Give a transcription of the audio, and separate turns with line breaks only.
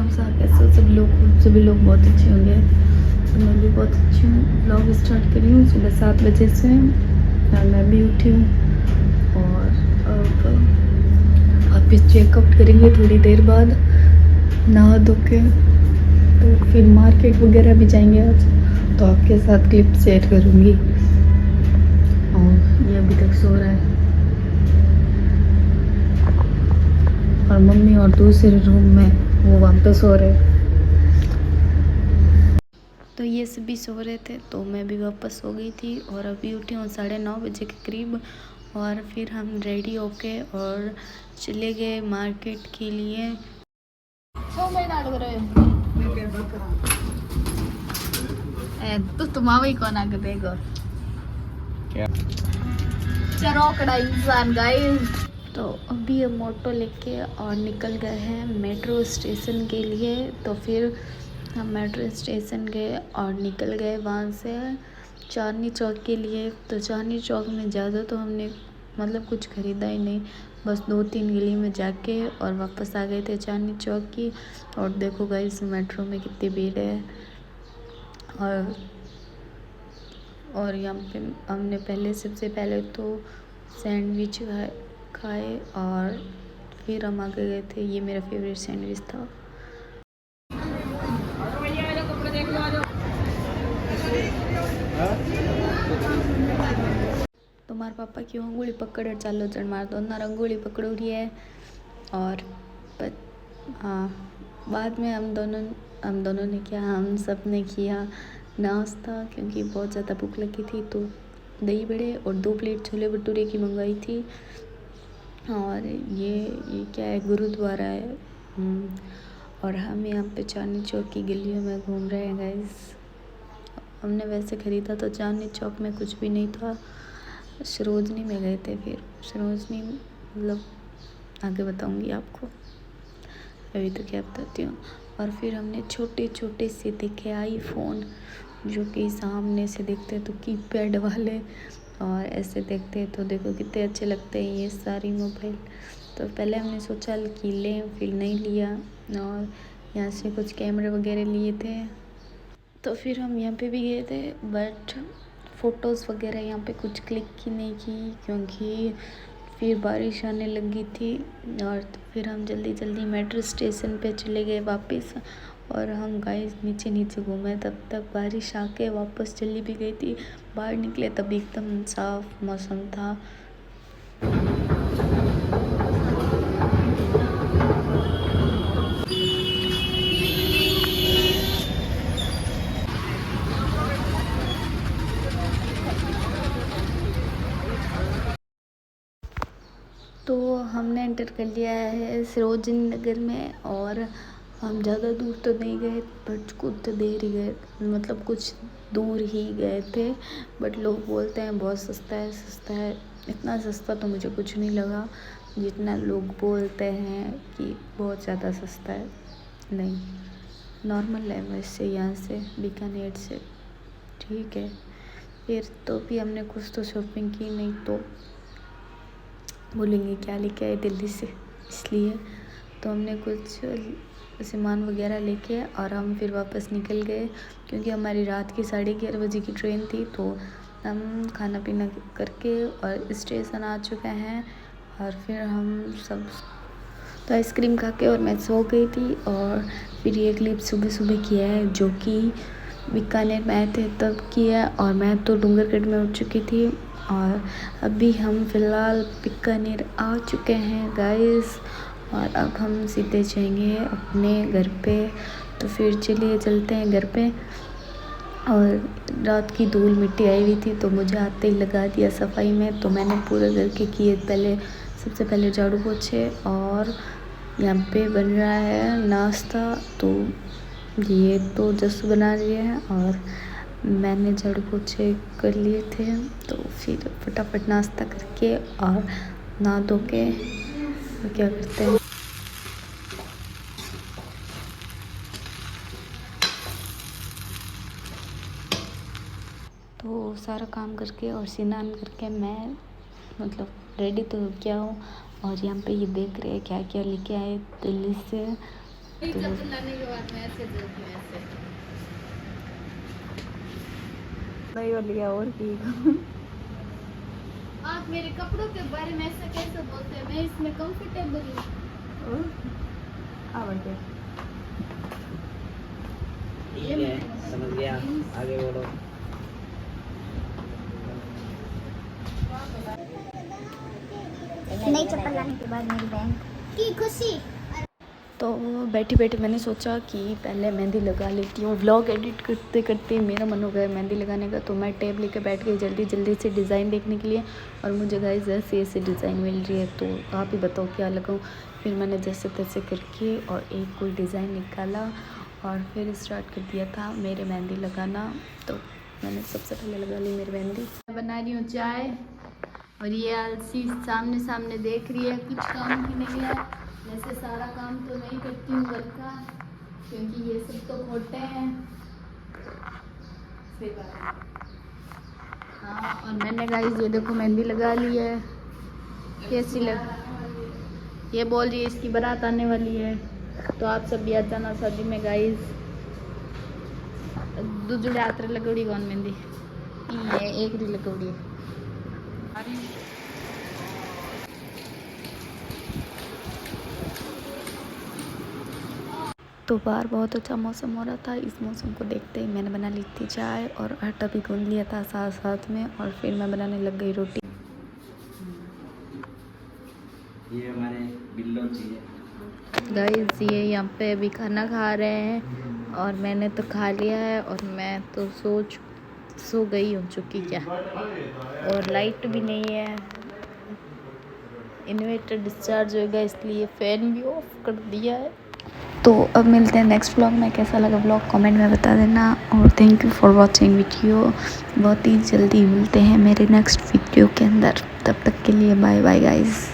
शाम सा कैसे हो सभी लोग बहुत अच्छे होंगे। तो मैं भी बहुत अच्छी हूँ। ब्लॉग स्टार्ट करी हूँ सुबह 7 बजे से और मैं भी उठी हूँ और अब वापस चेकआउट करेंगे थोड़ी देर बाद नहा धो के। तो फिर मार्केट वगैरह भी जाएंगे आज, तो आपके साथ क्लिप शेयर करूँगी। और ये अभी तक सो रहा है और मम्मी और दूसरे रूम में वो वहाँ पे सो रहे। तो ये सभी सो रहे थे तो मैं भी वापस सो गई थी और अभी उठी हूँ 9:30 बजे के करीब। और फिर हम रेडी होके और चले गए मार्केट के लिए। तो तुम ही कौन आगे देगा चरोकड़ा इंसान गाइस। तो अभी हम ऑटो लेके और निकल गए हैं मेट्रो स्टेशन के लिए। तो फिर हम मेट्रो स्टेशन गए और निकल गए वहाँ से चांदनी चौक के लिए। तो चांदनी चौक में ज़्यादा तो हमने मतलब कुछ ख़रीदा ही नहीं, बस 2-3 गली में जाके और वापस आ गए थे चांदनी चौक की। और देखो गाइस मेट्रो में कितनी भीड़ है। और यहाँ पे हमने सबसे पहले तो सैंडविच खाए और फिर हम आगे गए थे। ये मेरा फेवरेट सैंडविच था। तो मारे पापा की अंगुली पकड़ चालो चढ़ मार दो ना अंगुली पकड़ रही है। और हाँ, बाद में हम दोनों ने किया, हम सब ने किया नाश्ता क्योंकि बहुत ज़्यादा भूख लगी थी। तो दही बड़े और 2 प्लेट छोले भटूरे की मंगाई थी। और ये क्या है, गुरुद्वारा है। और हम यहाँ पे चांदनी चौक की गलियों में घूम रहे हैं गाइस। हमने वैसे ख़रीदा तो चांदनी चौक में कुछ भी नहीं था, सरोजनी में गए थे। फिर सरोजनी मतलब आगे बताऊंगी आपको, अभी तो क्या बताती हूँ। और फिर हमने छोटे से देखे आईफोन, जो कि सामने से देखते तो कीपैड वाले और ऐसे देखते तो देखो कितने अच्छे लगते हैं ये सारी मोबाइल। तो पहले हमने सोचा कि लें, फिर नहीं लिया। और यहाँ से कुछ कैमरे वगैरह लिए थे। तो फिर हम यहाँ पे भी गए थे, बट फ़ोटोज़ वगैरह यहाँ पे कुछ क्लिक की नहीं की क्योंकि फिर बारिश आने लगी थी। और तो फिर हम जल्दी मेट्रो स्टेशन पे चले गए वापस। और हम गाइस नीचे घूमे, तब तक बारिश आके वापस चली भी गई थी। बाहर निकले तब एकदम साफ मौसम था। तो हमने एंटर कर लिया है सरोजनी नगर में। और हम ज़्यादा दूर तो नहीं गए, बट कुछ देर ही गए, मतलब कुछ दूर ही गए थे। बट लोग बोलते हैं बहुत सस्ता है। इतना सस्ता तो मुझे कुछ नहीं लगा जितना लोग बोलते हैं कि बहुत ज़्यादा सस्ता है। नहीं, नॉर्मल है वैसे यहाँ से बीकानेर से, ठीक है। फिर तो भी हमने कुछ तो शॉपिंग की, नहीं तो बोलेंगे क्या लेके आए दिल्ली से, इसलिए। तो हमने कुछ सामान वगैरह लेके और हम फिर वापस निकल गए क्योंकि हमारी रात की 11:30 बजे की ट्रेन थी। तो हम खाना पीना करके और स्टेशन आ चुके हैं। और फिर हम सब तो आइसक्रीम खा के और मैं सो गई थी। और फिर ये क्लिप सुबह किया है जो कि बीकानेर में आए थे तब किया। और मैं तो डूंगरगढ़ में उठ चुकी थी और अभी हम फ़िलहाल बीकानेर आ चुके हैं गाइस। और अब हम सीधे जाएंगे अपने घर पे। तो फिर चलिए चलते हैं घर पे। और रात की धूल मिट्टी आई हुई थी तो मुझे आते ही लगा दिया सफाई में। तो मैंने पूरे घर के किए सबसे पहले झाड़ू पोछे। और यहाँ पे बन रहा है नाश्ता, तो ये तो जस्ट बना रही है और मैंने झाड़ू पोछे कर लिए थे। तो फिर फटाफट नाश्ता करके और नहा धो के क्या करते हैं, तो सारा काम करके और स्नान करके मैं मतलब रेडी तो हो गया हूँ। और यहाँ पे ये देख रहे हैं क्या क्या लेके आए दिल्ली से। तो
लाने के बाद मैं ऐसे करती हूँ ऐसे।
नहीं हो लिया और की
आप मेरे कपड़ों के बारे में ऐसे कैसे बोलते हैं? मैं इसमें कंफर्टेबल हूँ।
ठीक है, समझ गया, आगे बोलो।
नई चप्पल लाने के बाद मेरी बहन की खुशी।
तो बैठी बैठी मैंने सोचा कि पहले मेहंदी लगा लेती हूँ। व्लॉग एडिट करते करते मेरा मन हो गया मेहंदी लगाने का, तो मैं टेप लेके बैठ गई जल्दी जल्दी से डिज़ाइन देखने के लिए। और मुझे गाइस ऐसे ऐसे डिज़ाइन मिल रही है, तो आप ही बताओ क्या लगाऊँ। फिर मैंने जैसे तैसे करके और एक कोई डिज़ाइन निकाला और फिर स्टार्ट कर दिया था मेरे मेहंदी लगाना। तो मैंने सबसे पहले लगा ली मेरी मेहंदी।
बना रही हूँ चाय और ये आलसी सामने सामने देख रही है, कुछ काम की नहीं है। वैसे सारा काम तो नहीं करती हूँ घर का, क्योंकि ये सब तो खोटे हैं। हाँ, और मैंने गाइस ये देखो मेहंदी लगा ली है। कैसी लग, ये बोल रही है इसकी बारात आने वाली है, तो आप सब भी आ जाना शादी में गाइस। दूसरे आत्र लगोड़ी कौन मेहंदी ये एक री लगोड़ी है।
तो बाहर बहुत अच्छा मौसम हो रहा था। इस मौसम को देखते ही मैंने बना ली थी चाय और आटा भी गूंद लिया था साथ साथ में, और फिर मैं बनाने लग गई रोटी।
ये हमारे बिल्लो चाहिए
गाइस ये यहाँ पे अभी खाना खा रहे हैं और मैंने तो खा लिया है और मैं तो सो गई हूँ चुकी क्या। और लाइट भी नहीं है, इन्वर्टर डिस्चार्ज होगा इसलिए फ़ैन भी ऑफ कर दिया है। तो अब मिलते हैं नेक्स्ट व्लॉग में। कैसा लगा व्लॉग कमेंट में बता देना, और thank you for watching video. बहुत ही जल्दी मिलते हैं मेरे नेक्स्ट वीडियो के अंदर, तब तक के लिए बाय बाय गाइस।